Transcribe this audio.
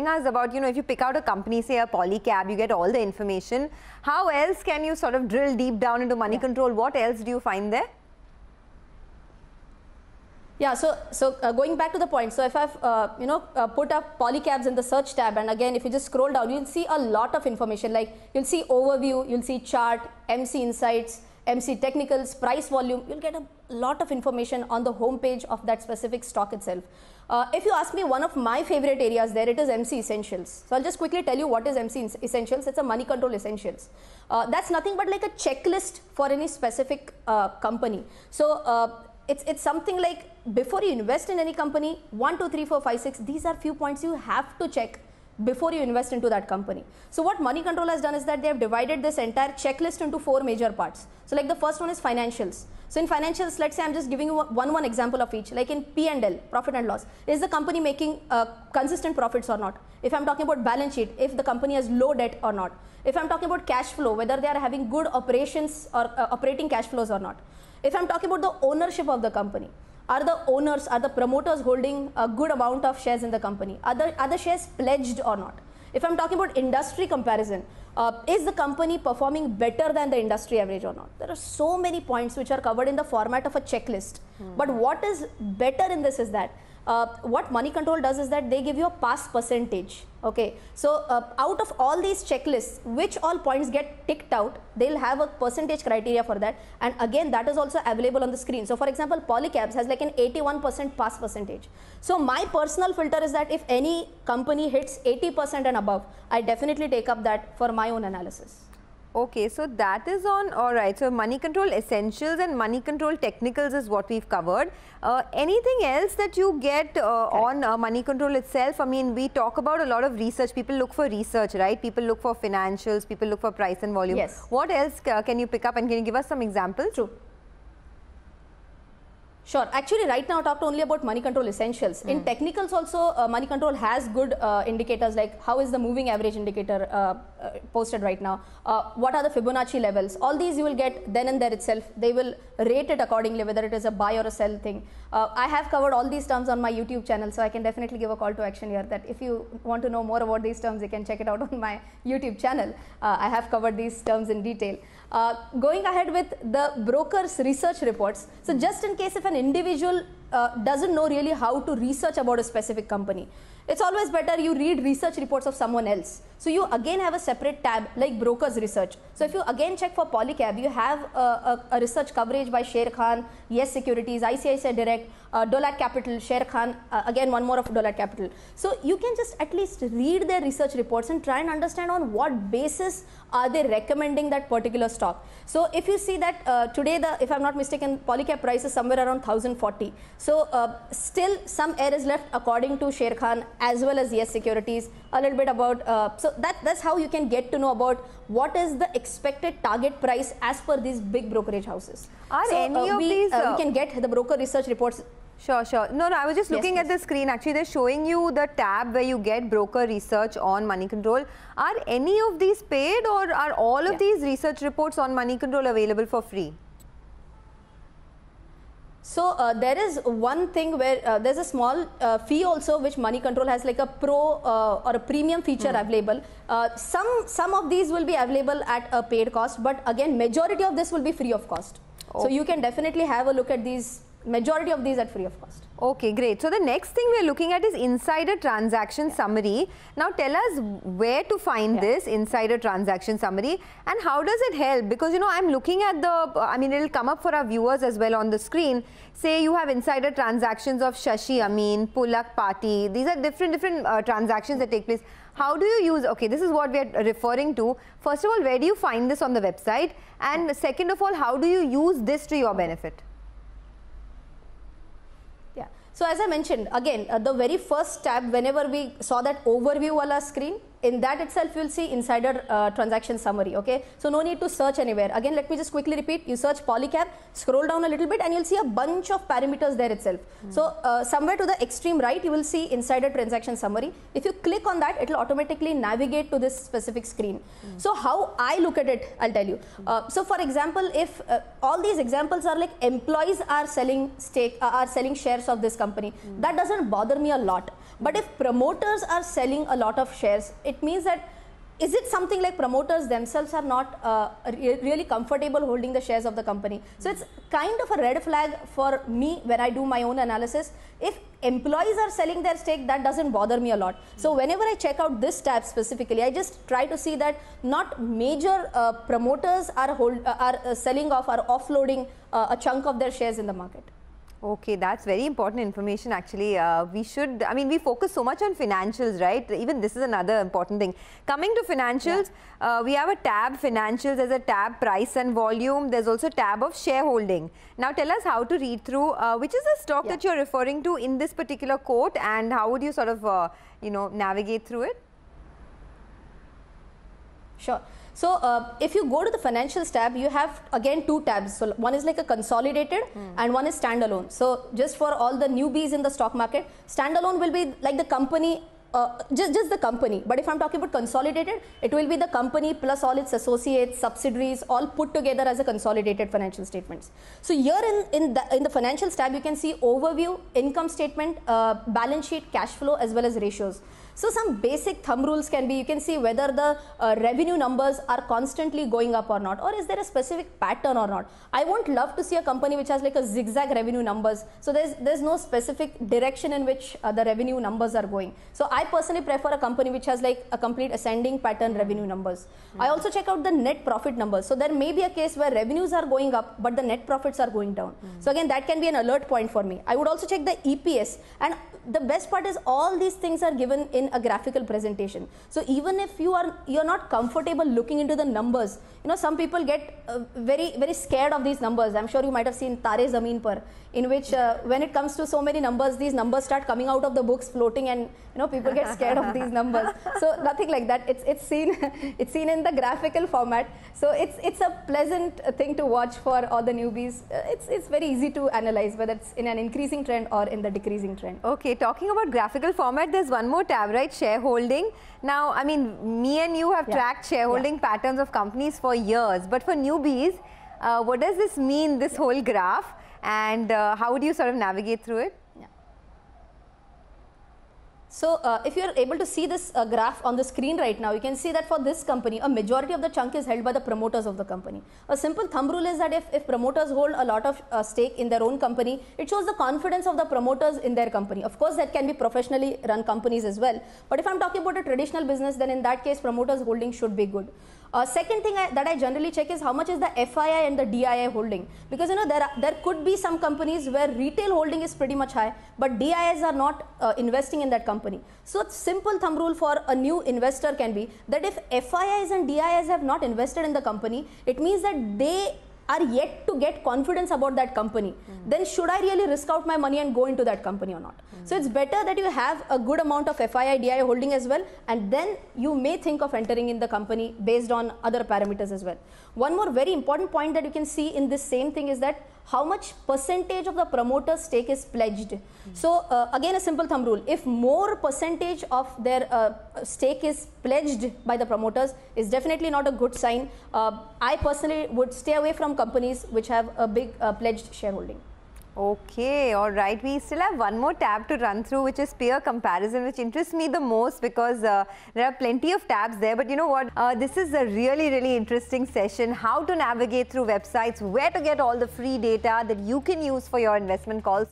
telling us about, if you pick out a company, say a Polycab, you get all the information. How else can you sort of drill deep down into Moneycontrol? What else do you find there? Yeah, so going back to the point, so if I've put up Polycabs in the search tab, and again if you just scroll down, you'll see a lot of information, like you'll see overview, you'll see chart, MC insights, MC technicals, price volume. You'll get a lot of information on the home page of that specific stock itself. If you ask me, one of my favorite areas there, it is MC Essentials. So I'll just quickly tell you what is MC Essentials. It's a Moneycontrol Essentials. That's nothing but like a checklist for any specific company. So it's something like, before you invest in any company, 1, 2, 3, 4, 5, 6, these are few points you have to check before you invest into that company. So what Moneycontrol has done is that they have divided this entire checklist into 4 major parts. So like the first one is financials. So in financials, let's say I'm just giving you one example of each. Like in P&L, profit and loss, is the company making consistent profits or not? If I'm talking about balance sheet, if the company has low debt or not? If I'm talking about cash flow, whether they are having good operations or operating cash flows or not? If I'm talking about the ownership of the company, are the owners, are the promoters holding a good amount of shares in the company? Are the shares pledged or not? If I'm talking about industry comparison, is the company performing better than the industry average or not? There are so many points which are covered in the format of a checklist. But what is better in this is that what Moneycontrol does is that they give you a pass percentage. Okay, so out of all these checklists, which all points get ticked out, they'll have a percentage criteria for that, and again that is also available on the screen. So for example, Polycabs has like an 81% pass percentage. So my personal filter is that if any company hits 80% and above, I definitely take up that for my own analysis. Okay, so that is on, all right. So Moneycontrol Essentials and Moneycontrol Technicals is what we've covered. Anything else that you get on Moneycontrol itself? I mean, we talk about a lot of research. People look for research, right? People look for financials, people look for price and volume. Yes. What else can you pick up, and can you give us some examples? True. Sure. Actually, right now I talked only about Moneycontrol Essentials. In technicals also, Moneycontrol has good indicators, like how is the moving average indicator posted right now, what are the Fibonacci levels. All these you will get then and there itself. They will rate it accordingly, whether it is a buy or a sell thing. I have covered all these terms on my YouTube channel, so I can definitely give a call to action here, that if you want to know more about these terms, you can check it out on my YouTube channel. I have covered these terms in detail. Going ahead with the broker's research reports. So just in case if an individual doesn't know really how to research about a specific company, it's always better you read research reports of someone else. So you again have a separate tab like broker's research. So if you again check for Polycab, you have a research coverage by Sher Khan, Yes Securities, ICICI Direct, Dolat Capital, Sher Khan, again one more of Dolat Capital. So you can just at least read their research reports and try and understand on what basis are they recommending that particular stock. So if you see that today, if I'm not mistaken, Polycab price is somewhere around 1040. So still some air is left according to Sher Khan as well as Yes Securities, a little bit about, so that's how you can get to know about what is the expected target price as per these big brokerage houses. Are any of these... we can get the broker research reports. Sure, sure. No, I was just looking at the screen. Actually, they're showing you the tab where you get broker research on Moneycontrol. Are any of these paid, or are all of these research reports on Moneycontrol available for free? So there is one thing where there's a small fee also, which Moneycontrol has, like a pro or a premium feature available. Some of these will be available at a paid cost, but again majority of this will be free of cost. So you can definitely have a look at these, majority of these at free of cost. Okay, great. So the next thing we're looking at is insider transaction summary. Now tell us where to find this insider transaction summary and how does it help? Because I'm looking at the, I mean, it'll come up for our viewers as well on the screen. Say you have insider transactions of Shashi Amin, Pulak Party. These are different transactions that take place. How do you use, okay, this is what we are referring to. First of all, where do you find this on the website? And second of all, how do you use this to your benefit? So as I mentioned, again, the very first tab, whenever we saw that overview wala screen, in that itself you'll see insider transaction summary. Okay, so no need to search anywhere. Again, let me just quickly repeat. You search Polycab, scroll down a little bit, and you'll see a bunch of parameters there itself. So somewhere to the extreme right, you will see insider transaction summary. If you click on that, it will automatically navigate to this specific screen. So how I look at it, I'll tell you. So for example, if all these examples are like employees are selling shares of this company, that doesn't bother me a lot. But if promoters are selling a lot of shares, it means that is it something like promoters themselves are not really comfortable holding the shares of the company? So it's kind of a red flag for me when I do my own analysis. If employees are selling their stake, that doesn't bother me a lot. So whenever I check out this tab specifically, I just try to see that not major promoters are selling off or offloading a chunk of their shares in the market. Okay, that's very important information actually. We focus so much on financials, right? Even this is another important thing. Coming to financials, we have a tab financials, there's a tab price and volume, there's also a tab of shareholding. Now tell us how to read through, which is the stock that you're referring to in this particular quote, and how would you sort of, navigate through it? Sure. So if you go to the financials tab, you have again two tabs. So one is like a consolidated and one is standalone. So just for all the newbies in the stock market, standalone will be like the company, just the company. But if I'm talking about consolidated, it will be the company plus all its associates, subsidiaries, all put together as a consolidated financial statements. So here in the financials tab, you can see overview, income statement, balance sheet, cash flow, as well as ratios. So some basic thumb rules can be, you can see whether the revenue numbers are constantly going up or not, or is there a specific pattern or not. I won't love to see a company which has like a zigzag revenue numbers. So there's no specific direction in which the revenue numbers are going. So I personally prefer a company which has like a complete ascending pattern revenue numbers. I also check out the net profit numbers. So there may be a case where revenues are going up, but the net profits are going down. So again, that can be an alert point for me. I would also check the EPS, and the best part is all these things are given in a graphical presentation. So even if you're not comfortable looking into the numbers, some people get very scared of these numbers. I'm sure you might have seen Tare Zameen Par, in which when it comes to so many numbers, these numbers start coming out of the books floating, and people get scared of these numbers. So nothing like that. It's seen in the graphical format. So it's a pleasant thing to watch for all the newbies. It's very easy to analyze whether it's in an increasing trend or in the decreasing trend. Okay, talking about graphical format, there's one more tab, right? Shareholding. Now, I mean, me and you have tracked shareholding patterns of companies for years, but for newbies, what does this mean, this whole graph, and how would you sort of navigate through it? So if you are able to see this graph on the screen right now, you can see that for this company, a majority of the chunk is held by the promoters of the company. A simple thumb rule is that if promoters hold a lot of stake in their own company, it shows the confidence of the promoters in their company. Of course, that can be professionally run companies as well. But if I'm talking about a traditional business, then in that case, promoters holding should be good. Second thing that I generally check is how much is the FII and the DII holding, because there could be some companies where retail holding is pretty much high, but DIIs are not investing in that company. So a simple thumb rule for a new investor can be that if FIIs and DIIs have not invested in the company, it means that they are yet to get confidence about that company. Then should I really risk out my money and go into that company or not? So it's better that you have a good amount of FII, DII holding as well, and then you may think of entering in the company based on other parameters as well. One more very important point that you can see in this same thing is that how much percentage of the promoter's stake is pledged. So again, a simple thumb rule, if more percentage of their stake is pledged by the promoters, is definitely not a good sign. I personally would stay away from companies which have a big pledged shareholding. Okay, all right. We still have one more tab to run through, which is peer comparison, which interests me the most because there are plenty of tabs there. But you know what? This is a really interesting session. How to navigate through websites, where to get all the free data that you can use for your investment calls.